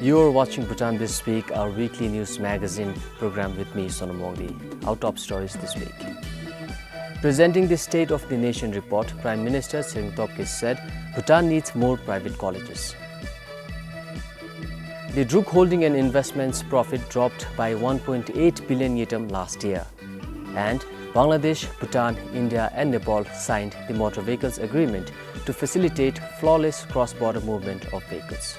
You're watching Bhutan This Week, our weekly news magazine program with me, Sonam Wongdi. Our top stories this week. Presenting the State of the Nation report, Prime Minister Singtopke said Bhutan needs more private colleges. The Druk Holding and Investments profit dropped by 1.8 billion yetam last year. And Bangladesh, Bhutan, India and Nepal signed the Motor Vehicles Agreement to facilitate flawless cross-border movement of vehicles.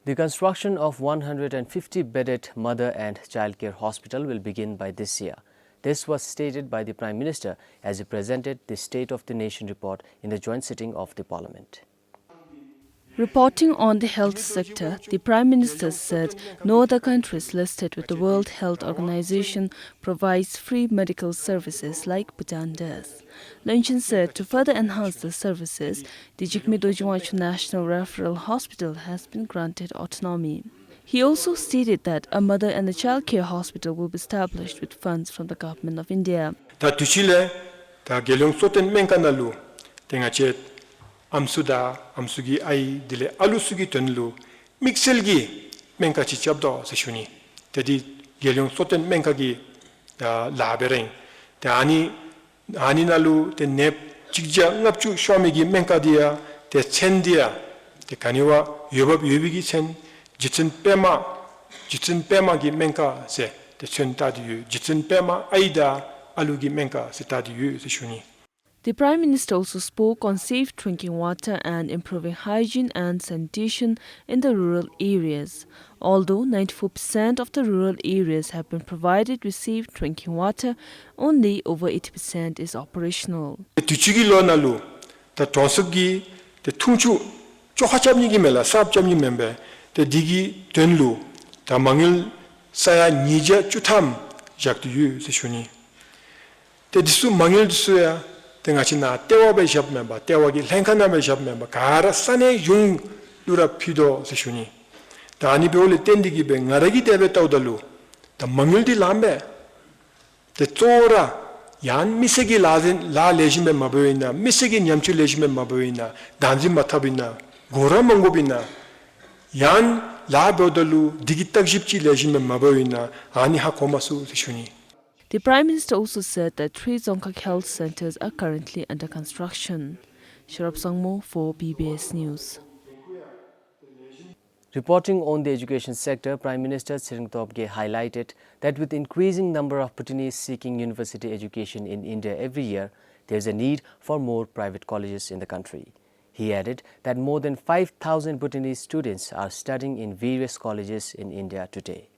The construction of 150-bedded mother and childcare hospital will begin by this year. This was stated by the Prime Minister as he presented the State of the Nation report in the joint sitting of the Parliament. Reporting on the health sector, the Prime Minister said no other countries listed with the World Health Organization provides free medical services like Bhutan does. Luncheon said to further enhance the services, the Jigme Dojwachu National Referral Hospital has been granted autonomy. He also stated that a mother and a child care hospital will be established with funds from the Government of India. Amsuda amsugi ai dile alusugi tonlu mixelgi menkachi chabdo seshuni tedi gelyong soten menkagi labereng te ani nalu te nep chigja ngapchu shomigi menkadia te chendia te kaniwa yobab yobigi chen jitsen pema gi menka se te chen tadiyu jitsen pema aida alugi menka se tadiyu seshuni. The Prime Minister also spoke on safe drinking water and improving hygiene and sanitation in the rural areas. Although 94% of the rural areas have been provided with safe drinking water, only over 80% is operational. Tengachina tewa be shop member tewa gi lenkana be shop member kara sane yung lura pido seshuni tani be ole tendi gi be ngaragi debe tawdalu ta mangil di lambe te tora yan misegi lazen la lejime maboina misegi nyamchu lejime maboina danji mathabina gora mangobina yan la bodalu digitak jipchi lejime maboina ani ha komasu seshuni. The Prime Minister also said that 3 Dzongkhag health centers are currently under construction. Sharab Sangmo for PBS News. Reporting on the education sector, Prime Minister Singtopke highlighted that with increasing number of Bhutanese seeking university education in India every year, there is a need for more private colleges in the country. He added that more than 5,000 Bhutanese students are studying in various colleges in India today.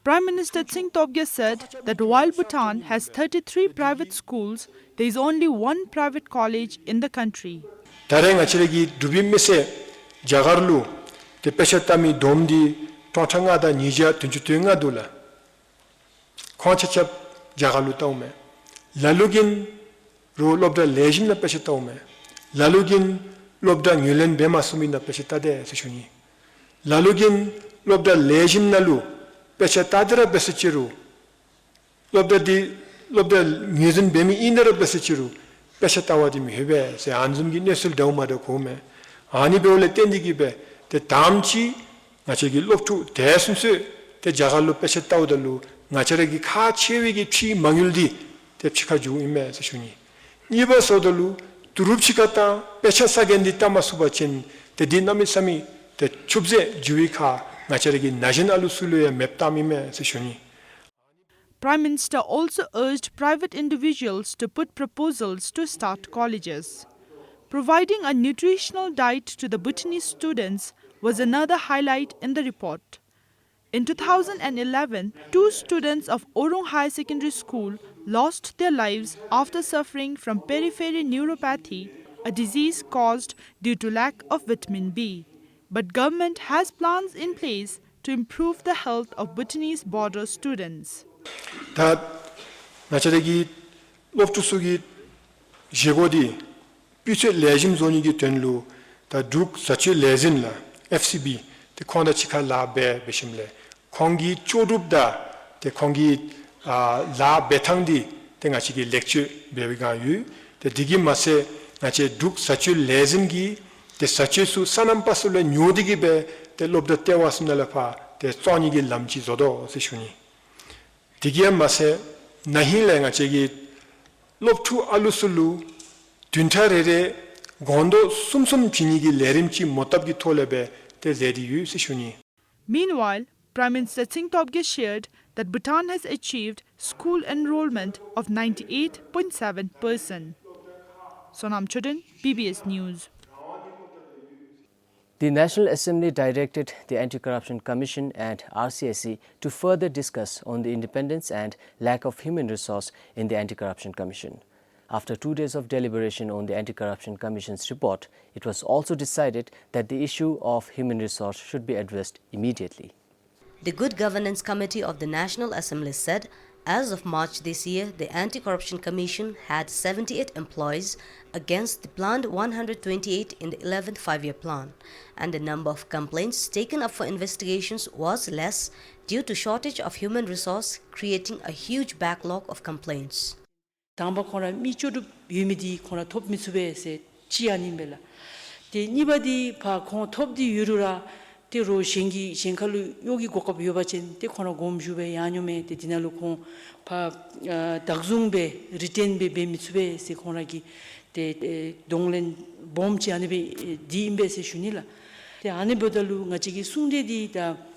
Prime Minister Singtopke said that while Bhutan has 33 private schools, there is only one private college in the country. Tareng achiregi dubimese jagarlu te peshatami domdi tothanga da nija tunchutenga dula. Khonchachap jagalu taume. Lalugin ro lobda lejim na peshataume. Lalugin lobda ngulen bema sumi na peshatade seshuni. Lalugin lobda lejim nalu peshatadra besechiru lobda ngizin bemi inara besechiru peshatawadi mihebe se anzumgi nesul daumada kome ani beole tendigi be te tamchi ngachegi lobtu desunse te jagallo peshatawdalu ngacharegi kha chewigi chi manguldi te chikaju ime seshuni niba sodalu turupchikata peshasagendi tamasubachin te dinamisami te chubze juwika Prime Minister also urged private individuals to put proposals to start colleges. Providing a nutritional diet to the Bhutanese students was another highlight in the report. In 2011, 2 students of Orong High Secondary School lost their lives after suffering from peripheral neuropathy, a disease caused due to lack of vitamin B. But government has plans in place to improve the health of Bhutanese border students. 다 나차대기 롭투수기 제고디 피체 레짐 존이기 된루 다둑 사치 레진라 FCB 데 콘다 치카 라베 베심레 공기 쪼룹다 데 공기 라 베탕디 땡아치기 렉처 베비가유 데 디기 마세 나체 둑 사치 레진기 데 사치수 사남파솔레 뇨디기 베데 롭다 테와스날라파 데 쪼니기 람치조도 세슈니 디기야 마세 나힐랭아 제기 롭투 알루슬루 둔타레레 gondo sumsum chinigi lerimchi motabgi tholebe te zediyu sishuni. Meanwhile, Prime Minister Singh Tobge shared that Bhutan has achieved school enrollment of 98.7%. Sonam Chudin, PBS News. The National Assembly directed the Anti-Corruption Commission and RCSC to further discuss on the independence and lack of human resource in the Anti-Corruption Commission. After 2 days of deliberation on the Anti-Corruption Commission's report, it was also decided that the issue of human resource should be addressed immediately. The Good Governance Committee of the National Assembly said, as of March this year, the Anti-Corruption Commission had 78 employees against the planned 128 in the 11th five-year plan, and the number of complaints taken up for investigations was less due to shortage of human resource, creating a huge backlog of complaints. 당바 코나 미초르 유미디 코나 톱 미수베세 지아님벨라 데 니바디 바 코 톱디 유루라 데 로싱기 싱칼루 요기 고급 요바친 데 코나 곰주베 야뇽메 데 디날루 코바 닥중베 리텐베 베 미수베세 코나기 데 동렌 봄지 아니베 디임베세 슈닐라 데 아니보달루 nga치기 숭데디다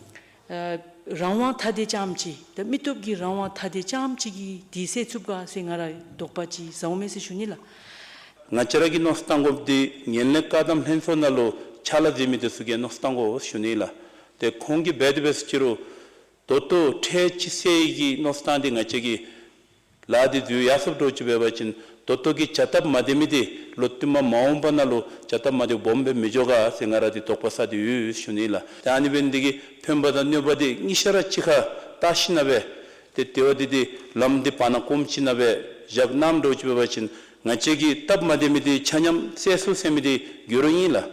rawa thade chamchi the mitop gi rawa thade chamchi gi dise chupga singara dokpachi saume se shunila ngachara nostango di nyenle kadam hensonalo chala jimide suge nostango shunila te kongi bedbes chiru toto the chiseigi nostandi ngachegi ladi du yasab do chibebachin toto gi chatab mademidi lottima maumbanalo chatab made bombe mijoga sengaradi tokpasadi yu shunila tani bendigi pembadannyobadi nishara chikha tashinabe te teodidi lamdi panakomchinabe jagnam do chibebachin ngachegi tab mademidi chanyam sesu semidi gyurungila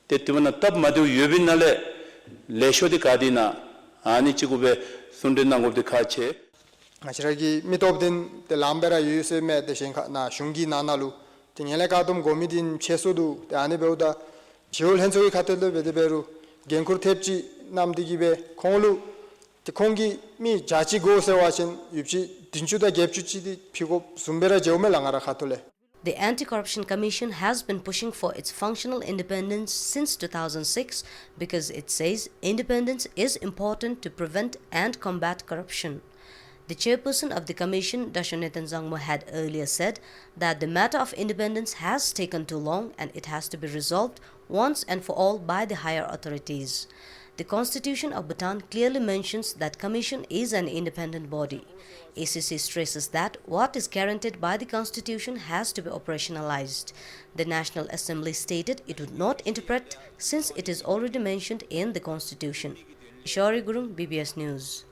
te tivana tab madu yobinale leshodi kadina ani chigube sundenangobde khache Achiragi mitobdin the lambera yuse me the shenka na shungi nanalu tingele kadum gomidin chesudu the anebeuda jiol hensogi khatelo bedeberu genkur thepchi namdigibe konglu the kongi mi jachi go sewachin yupchi dinchuda gepchuchi pigo sumbera jeume langara khatole. The Anti-Corruption Commission has been pushing for its functional independence since 2006 because it says independence is important to prevent and combat corruption. The chairperson of the commission, Dashanethan Zangmo, had earlier said that the matter of independence has taken too long and it has to be resolved once and for all by the higher authorities. The Constitution of Bhutan clearly mentions that commission is an independent body. ACC stresses that what is guaranteed by the Constitution has to be operationalized. The National Assembly stated it would not interpret since it is already mentioned in the Constitution. Ishori Gurung, BBS News.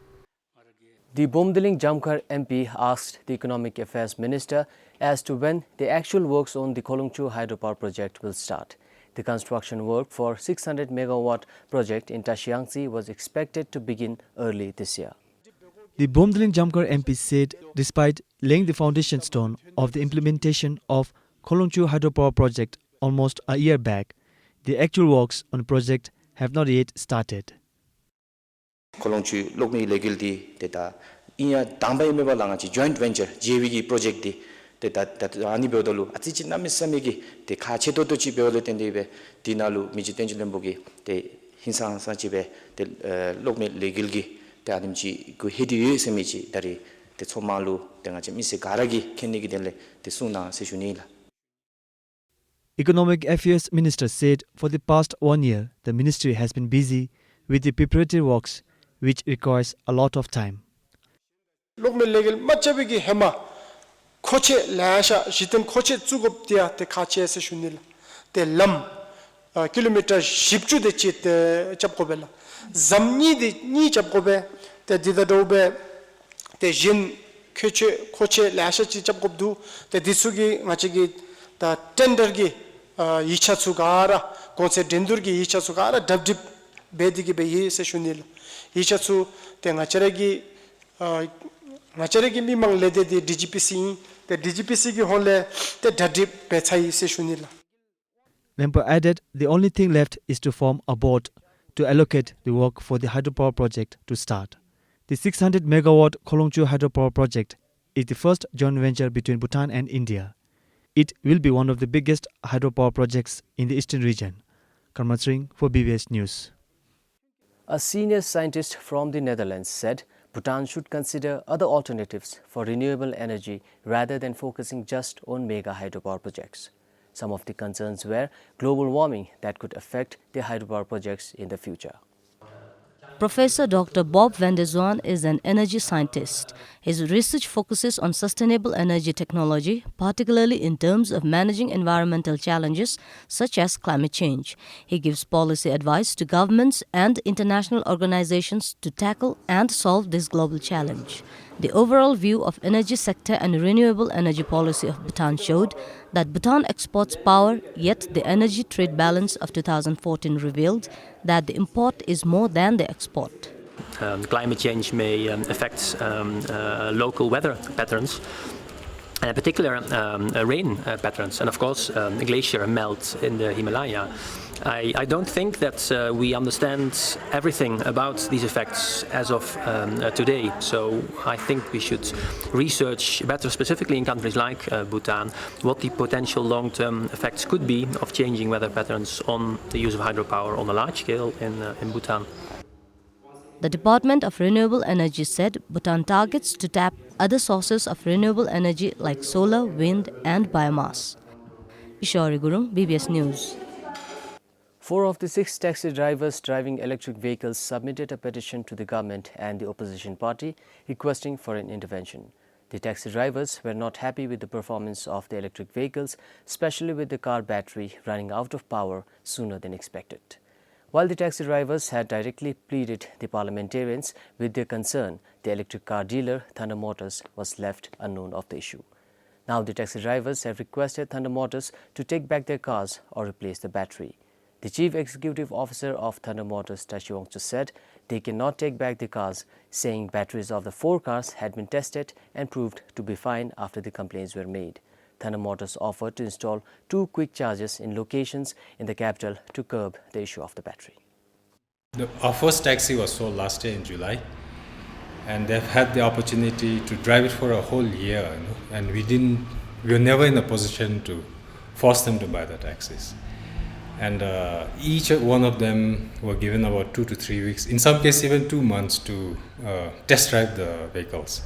The Bomdiling Jamkar MP asked the Economic Affairs Minister as to when the actual works on the Kolongchu hydropower project will start. The construction work for 600 megawatt project in Tashiangsi was expected to begin early this year. The Bomdiling Jamkar MP said despite laying the foundation stone of the implementation of Kolongchu hydropower project almost a year back, the actual works on the project have not yet started. Kolongchu lokmi legal di data inya damba imeba langachi joint venture JVG project di data ani beodalu atichi namisamegi de khachedo to chi beole tendebe dinalu miji tenjlembogi de hinsang sa chibe de lokmi legal gi de animchi go hedi semiji dari de chomalu dengachi mise garagi khenigi dele de suna seshunila. Economic Affairs Minister said for the past 1 year the ministry has been busy with the preparatory works which requires a lot of time. Lokme legal machabigi hema koche lasha shitem koche tsugop dia te khache se shunil te lam kilometer shipchu de chit chapkobela zamni di ni chap ko be te dida do be te jin khoche lasha chi chap ko du te disugi ngachi gi ta tender gi icha sugara konse dendur gi icha sugara dabdip bedi gi be yi se shunil icha su te ngacharegi mi mang lede di DGPC the DGPC gi hole the dadip pechai se shunila. Lempo added the only thing left is to form a board to allocate the work for the hydropower project to start. The 600 megawatt Kholongchu hydropower project is the first joint venture between Bhutan and India. It will be one of the biggest hydropower projects in the eastern region. Karma Singh for BBS News. A senior scientist from the Netherlands said Bhutan should consider other alternatives for renewable energy rather than focusing just on mega hydropower projects. Some of the concerns were global warming that could affect the hydropower projects in the future. Professor Dr. Bob van der Zwaan is an energy scientist. His research focuses on sustainable energy technology, particularly in terms of managing environmental challenges such as climate change. He gives policy advice to governments and international organizations to tackle and solve this global challenge. The overall view of energy sector and renewable energy policy of Bhutan showed that Bhutan exports power, yet the energy trade balance of 2014 revealed that the import is more than the export. Climate change may affect local weather patterns, and in particular rain patterns, and of course glacier melt in the Himalaya. I don't think that we understand everything about these effects as of today, so I think we should research better, specifically in countries like Bhutan, what the potential long-term effects could be of changing weather patterns on the use of hydropower on a large scale in Bhutan. The Department of Renewable Energy said Bhutan targets to tap other sources of renewable energy like solar, wind and biomass. Ishori Gurung, BBS News. 4 of the 6 taxi drivers driving electric vehicles submitted a petition to the government and the opposition party requesting for an intervention. The taxi drivers were not happy with the performance of the electric vehicles, especially with the car battery running out of power sooner than expected. While the taxi drivers had directly pleaded the parliamentarians with their concern, the electric car dealer Thunder Motors was left unknown of the issue. Now the taxi drivers have requested Thunder Motors to take back their cars or replace the battery. The Chief Executive Officer of Thunder Motors, Tashi Wongcho, said they cannot take back the cars, saying batteries of the 4 cars had been tested and proved to be fine after the complaints were made. Thunder Motors offered to install 2 quick chargers in locations in the capital to curb the issue of the battery. Our first taxi was sold last year in July, and they've had the opportunity to drive it for a whole year, and we were never in a position to force them to buy the taxis. And each one of them were given about 2 to 3 weeks, in some cases even 2 months, to test drive the vehicles.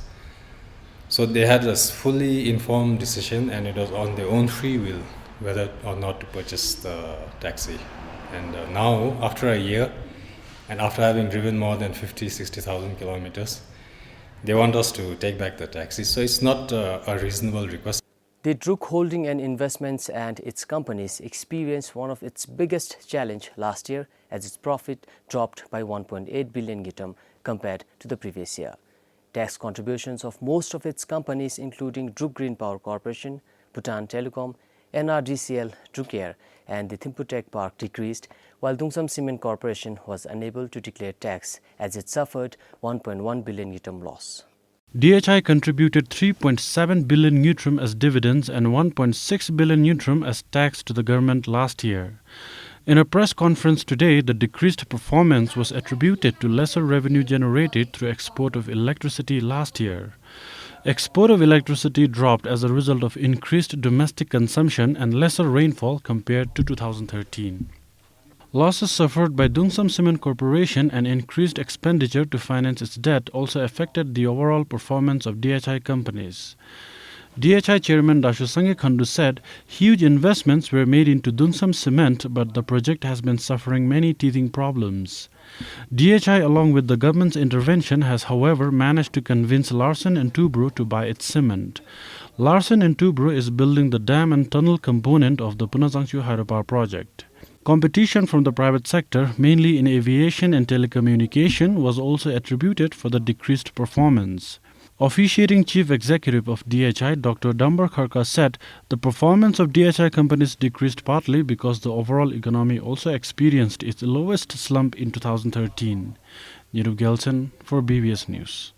So they had a fully informed decision, and it was on their own free will whether or not to purchase the taxi. And now, after a year, and after having driven more than 60,000 kilometers, they want us to take back the taxi. So it's not a reasonable request. The Druk Holding and Investments and its companies experienced one of its biggest challenge last year as its profit dropped by 1.8 billion gitam compared to the previous year. Tax contributions of most of its companies, including Druk Green Power Corporation, Bhutan Telecom, NRDCL, Druk Air and the Thimphu Park decreased, while Dungsam Cement Corporation was unable to declare tax as it suffered 1.1 billion gitam loss. DHI contributed 3.7 billion Neutrum as dividends and 1.6 billion Neutrum as tax to the government last year. In a press conference today, the decreased performance was attributed to lesser revenue generated through export of electricity last year. Export of electricity dropped as a result of increased domestic consumption and lesser rainfall compared to 2013. Losses suffered by Dungsam Cement Corporation and increased expenditure to finance its debt also affected the overall performance of DHI companies. DHI Chairman Dashusange Khandu said huge investments were made into Dungsam Cement, but the project has been suffering many teething problems. DHI, along with the government's intervention, has however managed to convince Larsen & Toubro to buy its cement. Larsen & Toubro is building the dam and tunnel component of the Punasangchu hydropower project. Competition from the private sector, mainly in aviation and telecommunication, was also attributed for the decreased performance. Officiating Chief Executive of DHI, Dr. Dambar Kharka, said the performance of DHI companies decreased partly because the overall economy also experienced its lowest slump in 2013. Nirup Gelson for BBS News.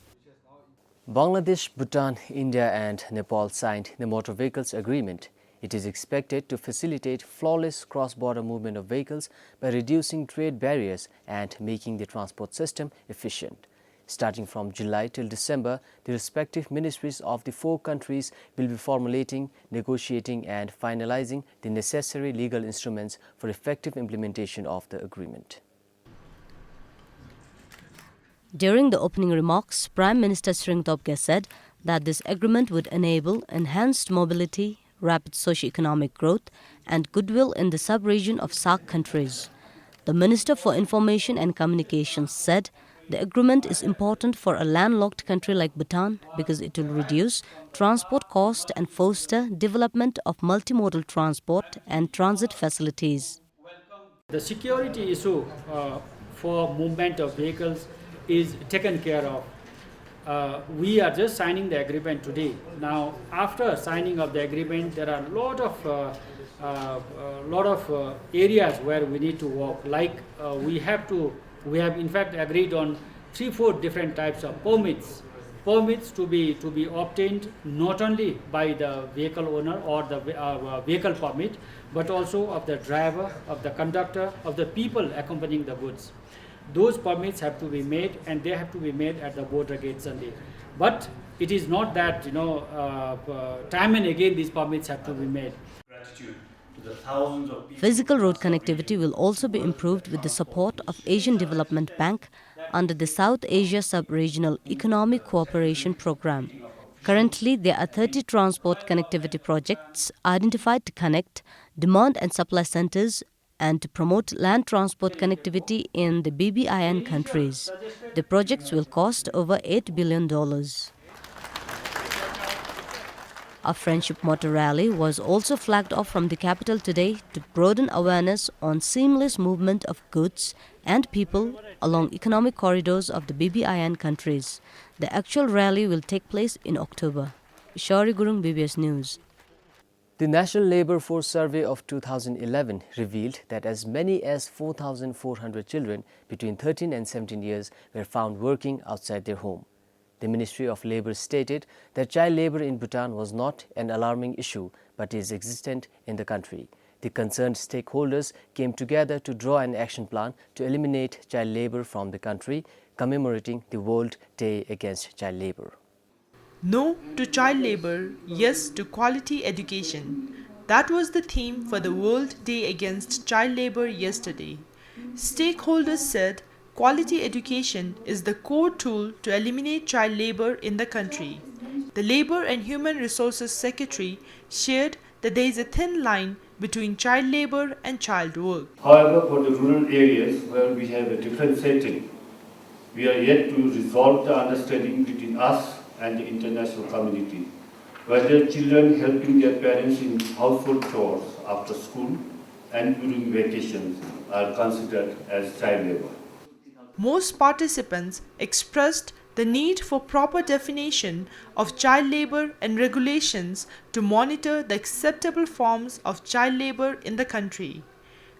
Bangladesh, Bhutan, India and Nepal signed the Motor Vehicles Agreement. It is expected to facilitate flawless cross-border movement of vehicles by reducing trade barriers and making the transport system efficient. Starting from July till December, the respective ministries of the 4 countries will be formulating, negotiating and finalizing the necessary legal instruments for effective implementation of the agreement. During the opening remarks, Prime Minister Sringtopge said that this agreement would enable enhanced mobility, rapid socio-economic growth and goodwill in the sub-region of SAARC countries. The Minister for Information and Communications said the agreement is important for a landlocked country like Bhutan because it will reduce transport cost and foster development of multimodal transport and transit facilities. The security issue for movement of vehicles is taken care of. We are just signing the agreement today. Now, after signing of the agreement, there are a lot of areas where we need to work. Like we have in fact agreed on 3-4 different types of permits to be obtained not only by the vehicle owner or the vehicle permit, but also of the driver, of the conductor, of the people accompanying the goods. Those permits have to be made, and they have to be made at the border gates only. But it is not that time and again these permits have to be made. Physical road connectivity will also be improved with the support of Asian Development Bank under the South Asia Sub-Regional Economic Cooperation Program. Currently, there are 30 transport connectivity projects identified to connect demand and supply centers and to promote land transport connectivity in the BBIN countries. The projects will cost over $8 billion. A friendship motor rally was also flagged off from the capital today to broaden awareness on seamless movement of goods and people along economic corridors of the BBIN countries. The actual rally will take place in October. Shari Gurung, BBS News. The National Labour Force Survey of 2011 revealed that as many as 4,400 children between 13 and 17 years were found working outside their home. The Ministry of Labour stated that child labour in Bhutan was not an alarming issue but is existent in the country. The concerned stakeholders came together to draw an action plan to eliminate child labour from the country, commemorating the World Day Against Child Labour. No to child labour, yes to quality education. That was the theme for the World Day Against Child Labour yesterday. Stakeholders said quality education is the core tool to eliminate child labour in the country. The Labour and Human Resources Secretary shared that there is a thin line between child labour and child work. However, for the rural areas where we have a different setting, we are yet to resolve the understanding between us and the international community, whether children helping their parents in household chores after school and during vacations are considered as child labour. Most participants expressed the need for proper definition of child labour and regulations to monitor the acceptable forms of child labour in the country.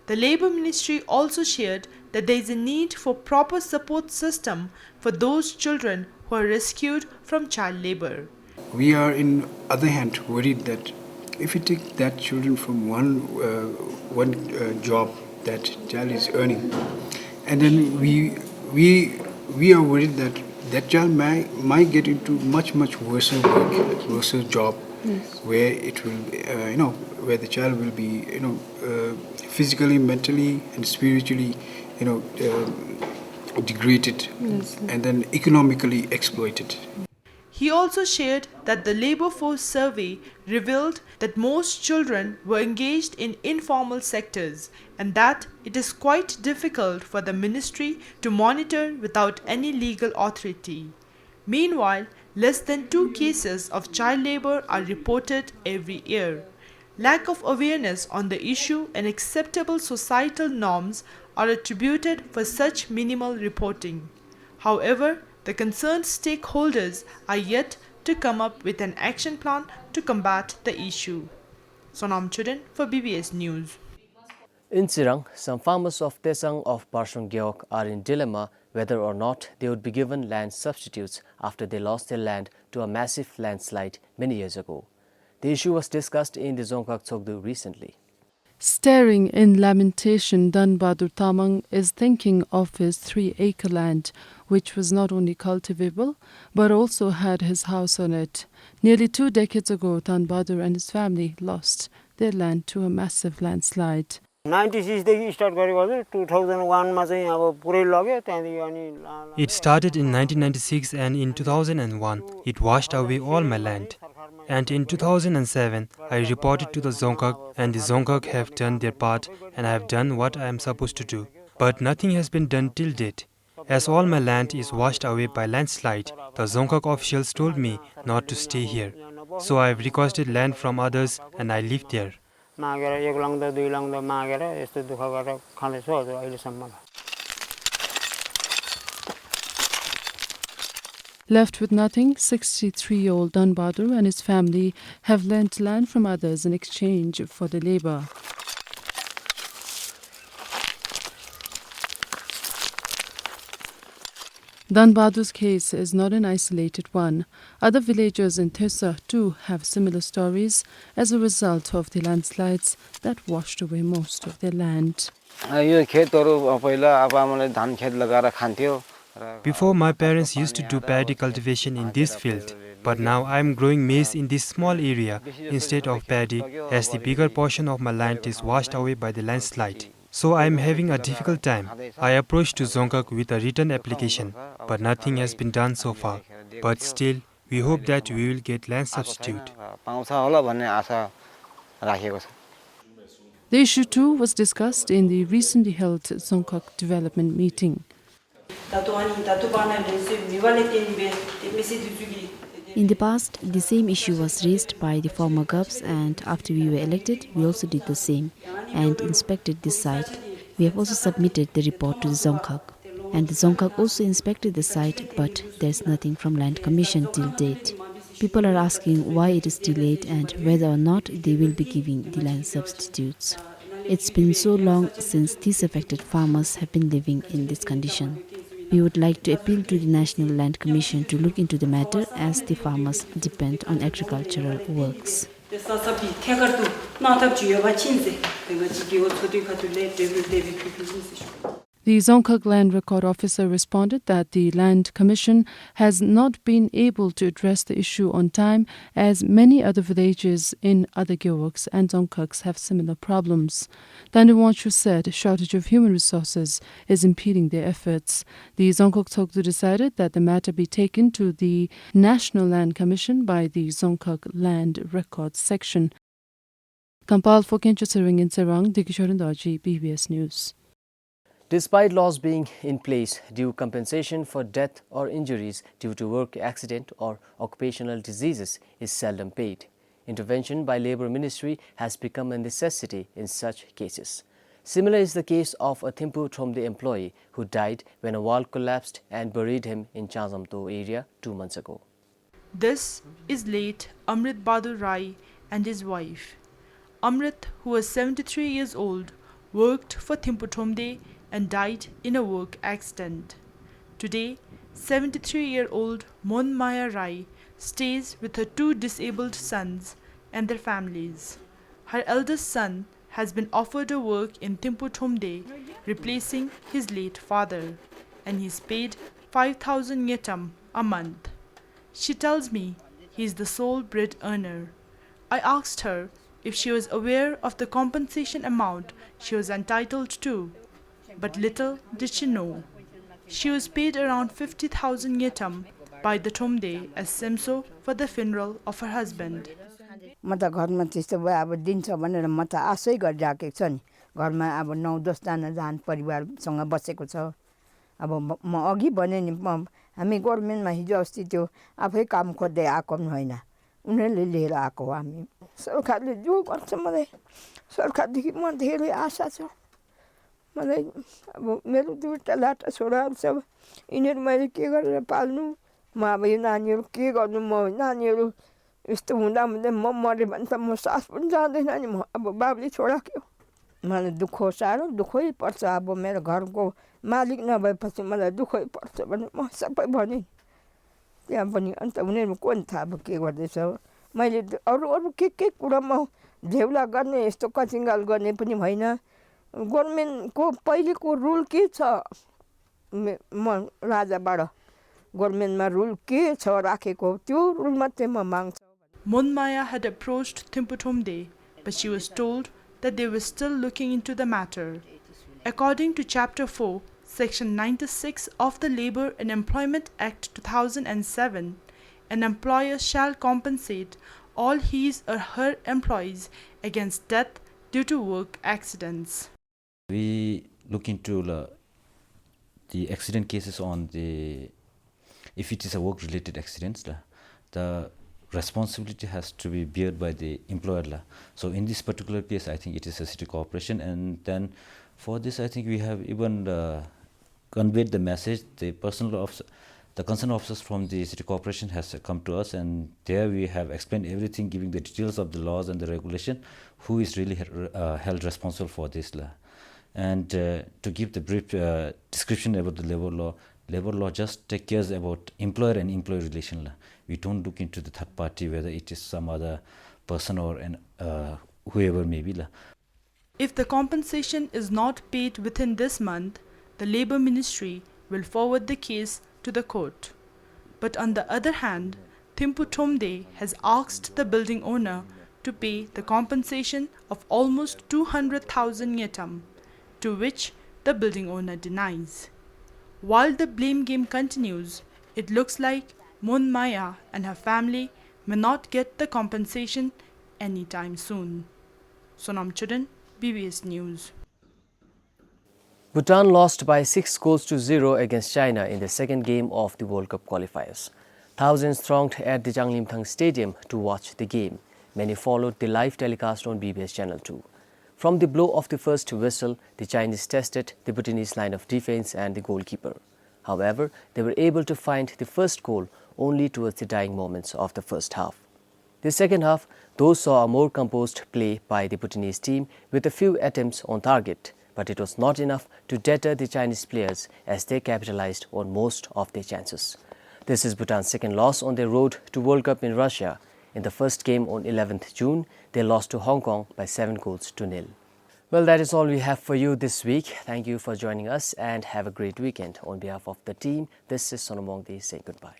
The Labour Ministry also shared that there is a need for proper support system for those children who are rescued from child labour. We are, in other hand, worried that if we take that children from one job that child is earning, and then we are worried that that child might get into much worse work, worse job, where it will, where the child will be, physically, mentally, and spiritually, degraded, and then economically exploited. He also shared that the labour force survey revealed that most children were engaged in informal sectors and that it is quite difficult for the ministry to monitor without any legal authority. Meanwhile, less than 2 cases of child labour are reported every year. Lack of awareness on the issue and acceptable societal norms are attributed for such minimal reporting. However, the concerned stakeholders are yet to come up with an action plan to combat the issue. Sonam Churin for BBS News. In Sirang, some farmers of Tesang of Parsong Gyeok are in dilemma whether or not they would be given land substitutes after they lost their land to a massive landslide many years ago. The issue was discussed in the Zongkak Tsogdu recently. Staring in lamentation, Dan Bahadur Tamang is thinking of his 3-acre land, which was not only cultivable, but also had his house on it. Nearly 2 decades ago, Dan Bahadur and his family lost their land to a massive landslide. 96 देखि start गरेको हजुर 2001 मा चाहिँ अब पुरै लग्यो त्यहाँदेखि अनि It started in 1996 and in 2001 it washed away all my land. And in 2007 I reported to the Zongkak and the Zongkak have done their part and I have done what I am supposed to do. But nothing has been done till date. As all my land is washed away by landslide, the Zongkak officials told me not to stay here. So I have requested land from others and I live there. मागेर एक लङ्ग 2 लङ्ग मागेर यस्तो दुःख गरेर खाँदैछु हजुर अहिलेसम्म. Left with nothing, 63-year-old Dan Bahadur and his family have lent land from others in exchange for the labor. Dan Bahadur's case is not an isolated one. Other villagers in Thesa too have similar stories as a result of the landslides that washed away most of their land. Before, my parents used to do paddy cultivation in this field, but now I am growing maize in this small area instead of paddy, as the bigger portion of my land is washed away by the landslide. So I am having a difficult time. I approached to Zongkak with a written application, but nothing has been done so far. But still, we hope that we will get land substitute. The issue too was discussed in the recently held Zongkak development meeting. In the past, the same issue was raised by the former GUPs, and after we were elected, we also did the same and inspected this site. We have also submitted the report to the Zongkak, and the Zongkak also inspected the site, but there's nothing from Land Commission till date. People are asking why it is delayed and whether or not they will be giving the land substitutes. It's been so long since these affected farmers have been living in this condition. We would like to appeal to the National Land Commission to look into the matter as the farmers depend on agricultural works. The Zongkak Land Record Officer responded that the Land Commission has not been able to address the issue on time, as many other villages in other Gyeoks and Zongkaks have similar problems. Dandewanshu said shortage of human resources is impeding their efforts. The Zongkak Tsogdu decided that the matter be taken to the National Land Commission by the Zongkak Land Records Section. Kampal for Kenchasering in Serang, Dikishorindaji, BBS News. Despite laws being in place, due compensation for death or injuries due to work accident or occupational diseases is seldom paid. Intervention by Labour Ministry has become a necessity in such cases. Similar is the case of a Thimphu Thomde employee who died when a wall collapsed and buried him in Changsamto area 2 months ago. This is late Amrit Bahadur Rai and his wife. Amrit, who was 73 years old, worked for Thimphu Thomde and died in a work accident. Today, 73-year-old Mon Maya Rai stays with her 2 disabled sons and their families. Her eldest son has been offered a work in Thimphu Thomde, replacing his late father, and he's paid 5,000 ngetam a month. She tells me he is the sole bread earner. I asked her if she was aware of the compensation amount she was entitled to, but little did she know. She was paid around 50,000 ngetam by the Thomde as semso for the funeral of her husband. म त घरमा त्यस्तो भयो अब दिन्छ भनेर म त आशै गरिराखेको छु नि घरमा अब 9-10 जना जान परिवारसँग बसेको छ अब म अघि भने नि हामी गभर्नमेन्टमा हिजो अस्ति त्यो आफै काम खोज्दै आएको पनि होइन उनीहरूले लिएर आएको हो हामी सरकारले जो गर्छ मलाई सरकारदेखि म धेरै आशा छ मलाई अब मेरो दुईटा लाटा छोराहरू छ यिनीहरू मैले के गरेर पाल्नु म अब यो नानीहरू के गर्नु म नानीहरू यस्तो हुँदा हुँदै म मरे भने त म सास पनि जाँदैन नि म अब बाबुले छोडाक्यो मलाई दुःख साह्रो दुःखै पर्छ अब मेरो घरको मालिक नभएपछि मलाई दुःखै पर्छ भने म सबै भने त्यहाँ पनि अन्त उनीहरू कोनि थाहा अब के गर्दैछ मैले अरू अरू के कुरामा झेउला गर्ने यस्तो कचिङ्गाल गर्ने पनि होइन गभर्नमेन्टको पहिलेको रुल के छ म राजाबाट गभर्नमेन्टमा रुल के छ राखेको त्यो रुल मात्रै म माग्छु Mon Maya had approached Thimputhumde, but she was told that they were still looking into the matter. According to Chapter 4, Section 96 of the Labour and Employment Act 2007, an employer shall compensate all his or her employees against death due to work accidents. We look into the accident cases on if it is a work-related accidents, the responsibility has to be borne by the employer. So in this particular case, I think it is a city corporation, and then for this, I think we have even conveyed the message. The concerned officers from the city corporation has come to us, and there we have explained everything, giving the details of the laws and the regulation, who is really held responsible for this law. And to give the brief description about the labor law just take care about employer and employee relation. We don't look into the third party, whether it is some other person or whoever may be. If the compensation is not paid within this month, the Labour Ministry will forward the case to the court. But on the other hand, Thimputhumde has asked the building owner to pay the compensation of almost 200,000 ngetam, to which the building owner denies. While the blame game continues, it looks like Mon Maya and her family may not get the compensation anytime soon. Sonam Chudan, BBS News. Bhutan lost by 6-0 against China in the second game of the World Cup qualifiers. Thousands thronged at the Janglimthang Stadium to watch the game. Many followed the live telecast on BBS Channel 2. From the blow of the first whistle, the Chinese tested the Bhutanese line of defense and the goalkeeper. However, they were able to find the first goal only towards the dying moments of the first half. The second half, though, saw a more composed play by the Bhutanese team with a few attempts on target, but it was not enough to deter the Chinese players as they capitalized on most of their chances. This is Bhutan's second loss on their road to World Cup in Russia. In the first game on 11th June, they lost to Hong Kong by 7-0. Well, that is all we have for you this week. Thank you for joining us and have a great weekend. On behalf of the team, this is Sonamongdi saying goodbye.